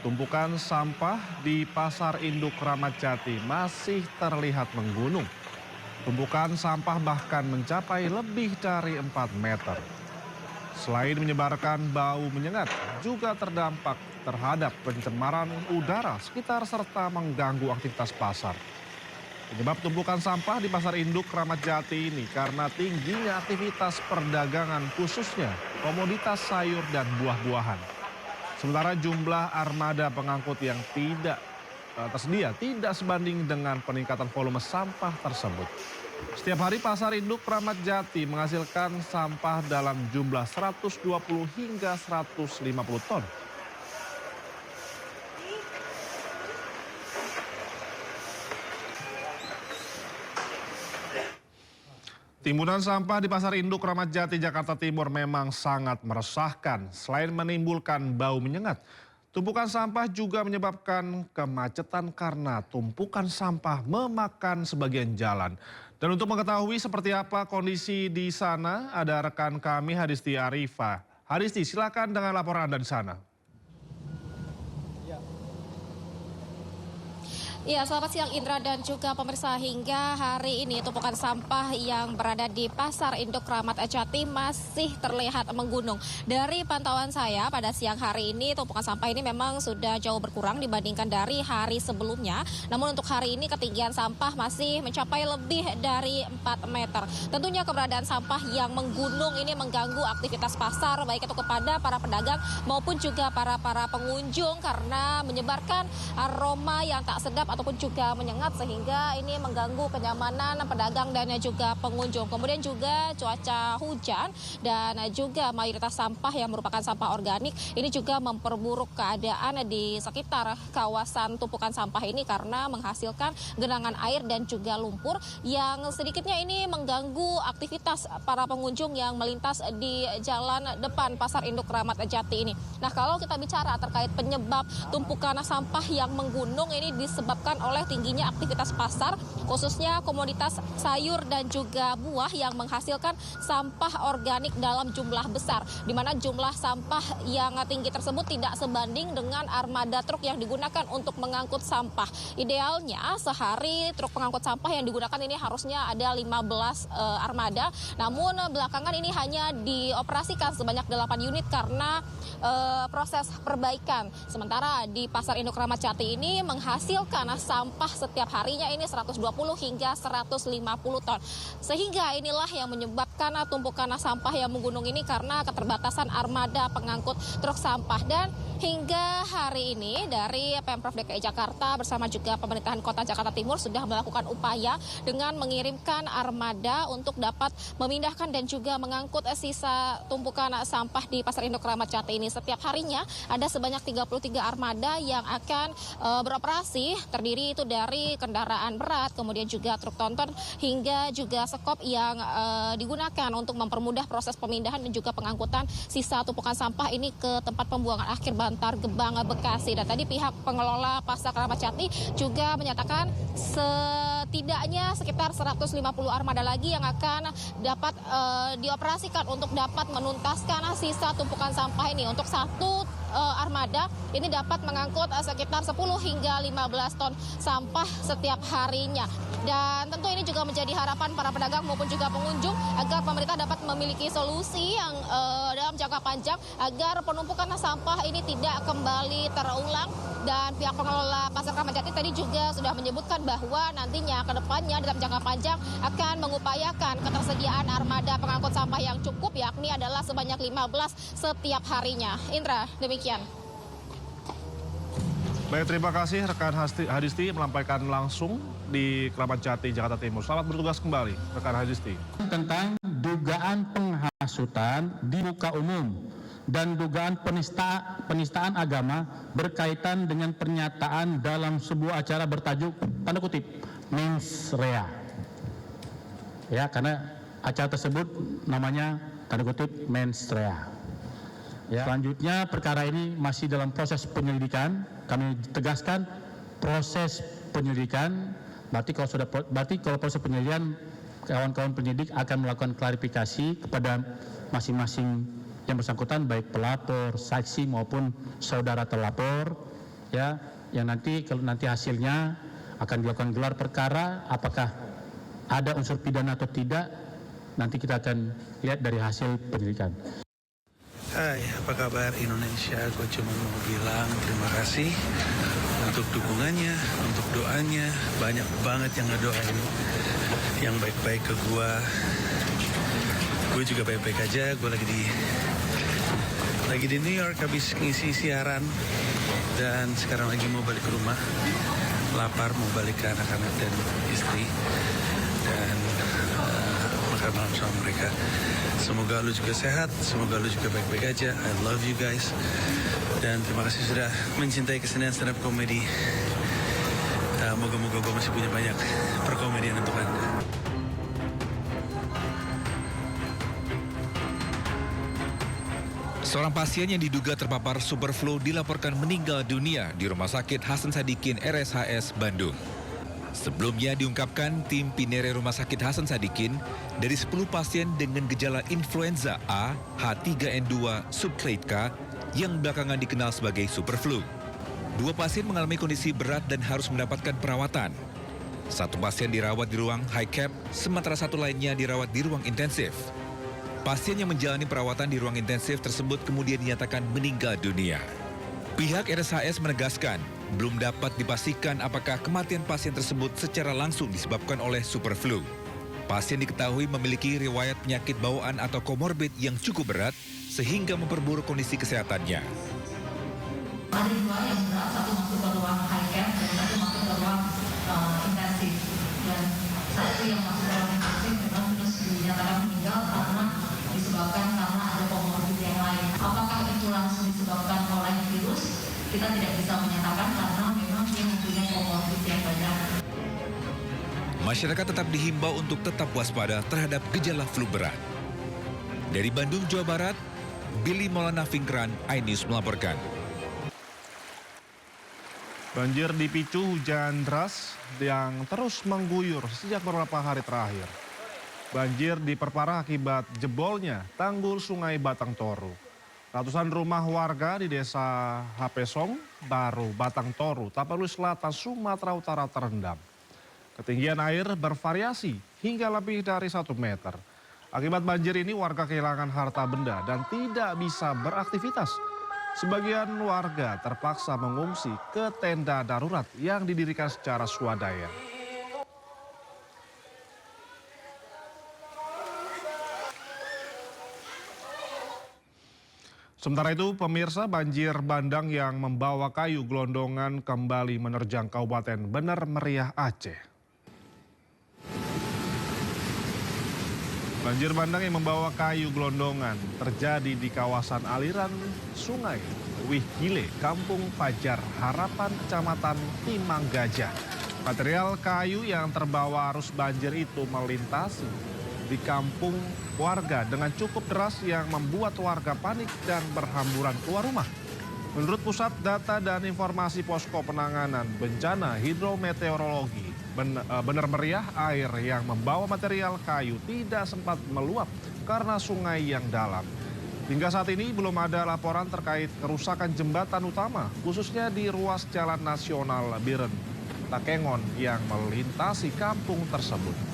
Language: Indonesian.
Tumpukan sampah di Pasar Induk Kramat Jati masih terlihat menggunung. Tumpukan sampah bahkan mencapai lebih dari 4 meter. Selain menyebarkan bau menyengat, juga terdampak terhadap pencemaran udara sekitar serta mengganggu aktivitas pasar. Penyebab tumpukan sampah di Pasar Induk Kramat Jati ini karena tingginya aktivitas perdagangan khususnya komoditas sayur dan buah-buahan. Sementara jumlah armada pengangkut yang tidak tersedia tidak sebanding dengan peningkatan volume sampah tersebut. Setiap hari Pasar Induk Kramat Jati menghasilkan sampah dalam jumlah 120 hingga 150 ton. Timbunan sampah di Pasar Induk Kramat Jati, Jakarta Timur memang sangat meresahkan. Selain menimbulkan bau menyengat, tumpukan sampah juga menyebabkan kemacetan karena tumpukan sampah memakan sebagian jalan. Dan untuk mengetahui seperti apa kondisi di sana, ada rekan kami Hadisti Arifa. Hadisti, silakan dengan laporan Anda di sana. Iya, selamat siang Indra dan juga pemirsa. Hingga hari ini tumpukan sampah yang berada di Pasar Induk Kramat Jati masih terlihat menggunung. Dari pantauan saya pada siang hari ini tumpukan sampah ini memang sudah jauh berkurang dibandingkan dari hari sebelumnya. Namun untuk hari ini ketinggian sampah masih mencapai lebih dari 4 meter. Tentunya keberadaan sampah yang menggunung ini mengganggu aktivitas pasar baik itu kepada para pedagang maupun juga para pengunjung karena menyebarkan aroma yang tak sedap ataupun juga menyengat sehingga ini mengganggu kenyamanan pedagang dan juga pengunjung. Kemudian juga cuaca hujan dan juga mayoritas sampah yang merupakan sampah organik ini juga memperburuk keadaan di sekitar kawasan tumpukan sampah ini karena menghasilkan genangan air dan juga lumpur yang sedikitnya ini mengganggu aktivitas para pengunjung yang melintas di jalan depan Pasar Induk Kramat Jati ini. Nah, kalau kita bicara terkait penyebab tumpukan sampah yang menggunung ini disebabkan oleh tingginya aktivitas pasar, khususnya komoditas sayur dan juga buah yang menghasilkan sampah organik dalam jumlah besar, di mana jumlah sampah yang tinggi tersebut tidak sebanding dengan armada truk yang digunakan untuk mengangkut sampah. Idealnya sehari truk pengangkut sampah yang digunakan ini harusnya ada 15 armada, namun belakangan ini hanya dioperasikan sebanyak 8 unit karena proses perbaikan. Sementara di Pasar Induk Kramat Jati ini menghasilkan sampah setiap harinya ini 120 hingga 150 ton. Sehingga inilah yang menyebabkan tumpukan sampah yang menggunung ini karena keterbatasan armada pengangkut truk sampah. Dan hingga hari ini dari Pemprov DKI Jakarta bersama juga pemerintahan Kota Jakarta Timur sudah melakukan upaya dengan mengirimkan armada untuk dapat memindahkan dan juga mengangkut sisa tumpukan sampah di Pasar Induk Kramat Jati ini. Setiap harinya ada sebanyak 33 armada yang akan beroperasi, terdiri itu dari kendaraan berat, kemudian juga truk tonton hingga juga sekop yang digunakan untuk mempermudah proses pemindahan dan juga pengangkutan sisa tumpukan sampah ini ke tempat pembuangan akhir Bantar Gebang, Bekasi. Dan tadi pihak pengelola Pasar Kramat Jati juga menyatakan setidaknya sekitar 150 armada lagi yang akan dapat dioperasikan untuk dapat menuntaskan sisa tumpukan sampah ini. Untuk satu armada ini dapat mengangkut sekitar 10 hingga 15 ton sampah setiap harinya. Dan tentu ini juga menjadi harapan para pedagang maupun juga pengunjung agar pemerintah dapat memiliki solusi yang dalam jangka panjang agar penumpukan sampah ini tidak kembali terulang. Dan pihak pengelola Pasar Kramat Jati tadi juga sudah menyebutkan bahwa nantinya ke depannya dalam jangka panjang akan mengupayakan ketersediaan armada pengangkut sampah yang cukup, yakni adalah sebanyak 15 setiap harinya. Indra, demikian. Baik, terima kasih rekan Hadisti melampaikan langsung di Kramat Jati, Jakarta Timur. Selamat bertugas kembali, rekan Hadisti. Tentang dugaan penghasutan di muka umum dan dugaan penistaan agama berkaitan dengan pernyataan dalam sebuah acara bertajuk tanda kutip mens rea. Ya, karena acara tersebut namanya tanda kutip mens rea. Ya. Selanjutnya perkara ini masih dalam proses penyelidikan. Kami tegaskan proses penyelidikan. Berarti kalau proses penyelidikan, kawan-kawan penyidik akan melakukan klarifikasi kepada masing-masing yang bersangkutan, baik pelapor, saksi maupun saudara terlapor, ya, yang nanti kalau nanti hasilnya akan dilakukan gelar perkara, apakah ada unsur pidana atau tidak, nanti kita akan lihat dari hasil penyelidikan. Hai, apa kabar Indonesia? Gue cuma mau bilang terima kasih untuk dukungannya, untuk doanya. Banyak banget yang ngedoain yang baik-baik ke gue. Gue juga baik-baik aja. Gue lagi di New York habis ngisi siaran dan sekarang lagi mau balik ke rumah. Lapar, mau balik ke anak-anak dan istri dan makan malam sama mereka. Semoga lu juga sehat, semoga lu juga baik-baik aja. I love you guys. Dan terima kasih sudah mencintai kesenian stand up comedy. Moga-moga gue masih punya banyak perkomedian untuk Anda. Seorang pasien yang diduga terpapar superflu dilaporkan meninggal dunia di Rumah Sakit Hasan Sadikin RSHS Bandung. Sebelumnya diungkapkan tim Pinere Rumah Sakit Hasan Sadikin dari 10 pasien dengan gejala influenza A, H3N2, subclade K yang belakangan dikenal sebagai superflu. 2 pasien mengalami kondisi berat dan harus mendapatkan perawatan. 1 pasien dirawat di ruang high cap, sementara 1 lainnya dirawat di ruang intensif. Pasien yang menjalani perawatan di ruang intensif tersebut kemudian dinyatakan meninggal dunia. Pihak RSHS menegaskan, belum dapat dipastikan apakah kematian pasien tersebut secara langsung disebabkan oleh superflu. Pasien diketahui memiliki riwayat penyakit bawaan atau komorbid yang cukup berat sehingga memperburuk kondisi kesehatannya. Ada 2 yang berat, 1 masuk ke ruang high cap dan 1 masuk ke ruang intensif. Dan 1 yang masuk ke ruang intensif memang terus dinyatakan meninggal karena disebabkan karena ada komorbid yang lain. Apakah itu langsung disebabkan oleh virus? Kita tidak bisa menyatakan karena memang dia mempunyai komorbid yang banyak. Masyarakat tetap dihimbau untuk tetap waspada terhadap gejala flu berat. Dari Bandung, Jawa Barat, Billy Maulana Fingran, iNews melaporkan. Banjir dipicu hujan deras yang terus mengguyur sejak beberapa hari terakhir. Banjir diperparah akibat jebolnya tanggul Sungai Batang Toru. Ratusan rumah warga di desa Hapesong, Baru, Batang Toru, Tapanuli Selatan, Sumatera Utara terendam. Ketinggian air bervariasi hingga lebih dari 1 meter. Akibat banjir ini warga kehilangan harta benda dan tidak bisa beraktivitas. Sebagian warga terpaksa mengungsi ke tenda darurat yang didirikan secara swadaya. Sementara itu, pemirsa, banjir bandang yang membawa kayu gelondongan kembali menerjang Kabupaten Bener Meriah, Aceh. Banjir bandang yang membawa kayu gelondongan terjadi di kawasan aliran sungai Wihgile, Kampung Fajar, Harapan, Kecamatan Timang Gajah. Material kayu yang terbawa arus banjir itu melintasi di kampung warga dengan cukup deras yang membuat warga panik dan berhamburan keluar rumah. Menurut Pusat Data dan Informasi Posko Penanganan Bencana Hidrometeorologi Bener Meriah, air yang membawa material kayu tidak sempat meluap karena sungai yang dalam. Hingga saat ini belum ada laporan terkait kerusakan jembatan utama, khususnya di ruas Jalan Nasional Biren Takengon yang melintasi kampung tersebut.